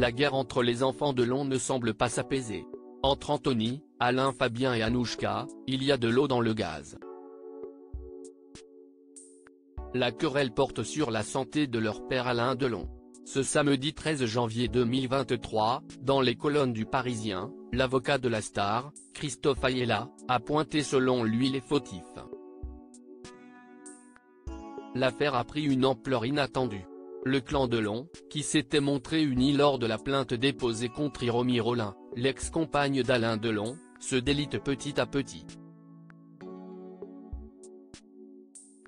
la guerre entre les enfants Delon ne semble pas s'apaiser. Entre Anthony, Alain Fabien et Anouchka, il y a de l'eau dans le gaz. La querelle porte sur la santé de leur père Alain Delon. Ce samedi 13 janvier 2023, dans les colonnes du Parisien, l'avocat de la star, Christophe Ayala, a pointé selon lui les fautifs. L'affaire a pris une ampleur inattendue. Le clan Delon, qui s'était montré uni lors de la plainte déposée contre Hiromi Rollin, l'ex-compagne d'Alain Delon, se délite petit à petit.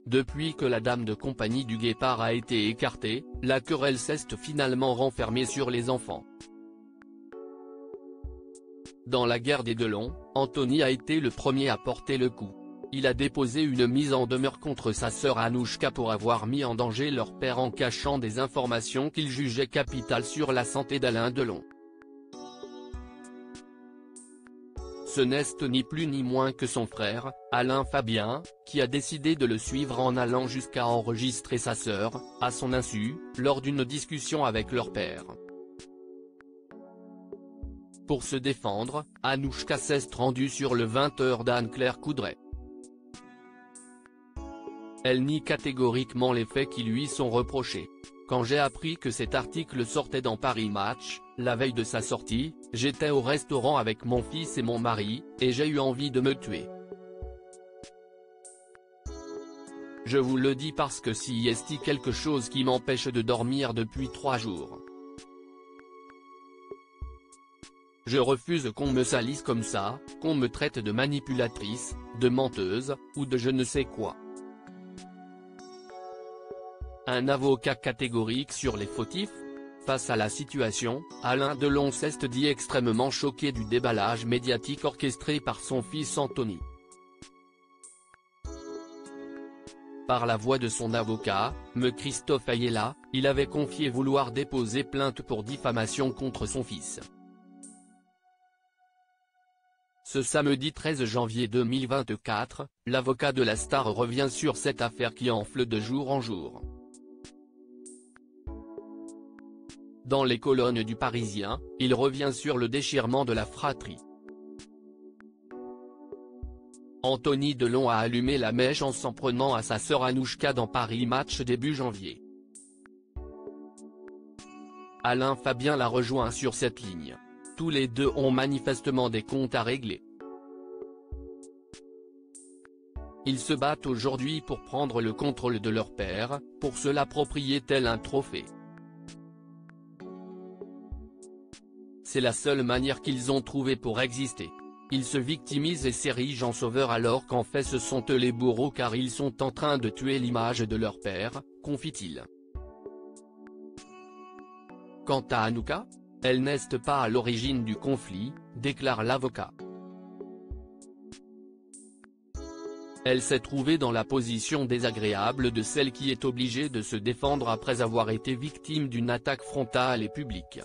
Depuis que la dame de compagnie du Guépard a été écartée, la querelle s'est finalement renfermée sur les enfants. Dans la guerre des Delon, Anthony a été le premier à porter le coup. Il a déposé une mise en demeure contre sa sœur Anouchka pour avoir mis en danger leur père en cachant des informations qu'il jugeait capitales sur la santé d'Alain Delon. Ce n'est ni plus ni moins que son frère, Alain Fabien, qui a décidé de le suivre en allant jusqu'à enregistrer sa sœur, à son insu, lors d'une discussion avec leur père. Pour se défendre, Anouchka s'est rendue sur le 20h d'Anne-Claire Coudray. Elle nie catégoriquement les faits qui lui sont reprochés. Quand j'ai appris que cet article sortait dans Paris Match, la veille de sa sortie, j'étais au restaurant avec mon fils et mon mari, et j'ai eu envie de me tuer. Je vous le dis parce que s'il y a quelque chose qui m'empêche de dormir depuis 3 jours. Je refuse qu'on me salisse comme ça, qu'on me traite de manipulatrice, de menteuse, ou de je ne sais quoi. Un avocat catégorique sur les fautifs. Face à la situation, Alain Delon s'est dit extrêmement choqué du déballage médiatique orchestré par son fils Anthony. Par la voix de son avocat, M. Christophe Ayala, il avait confié vouloir déposer plainte pour diffamation contre son fils. Ce samedi 13 janvier 2024, l'avocat de la star revient sur cette affaire qui enfle de jour en jour. Dans les colonnes du Parisien, il revient sur le déchirement de la fratrie. Anthony Delon a allumé la mèche en s'en prenant à sa sœur Anouchka dans Paris Match début janvier. Alain Fabien l'a rejoint sur cette ligne. Tous les deux ont manifestement des comptes à régler. Ils se battent aujourd'hui pour prendre le contrôle de leur père, pour se l'approprier tel un trophée. C'est la seule manière qu'ils ont trouvée pour exister. Ils se victimisent et s'érigent en sauveurs alors qu'en fait ce sont eux les bourreaux car ils sont en train de tuer l'image de leur père, confie-t-il. Quant à Anouchka, elle n'est pas à l'origine du conflit, déclare l'avocat. Elle s'est trouvée dans la position désagréable de celle qui est obligée de se défendre après avoir été victime d'une attaque frontale et publique.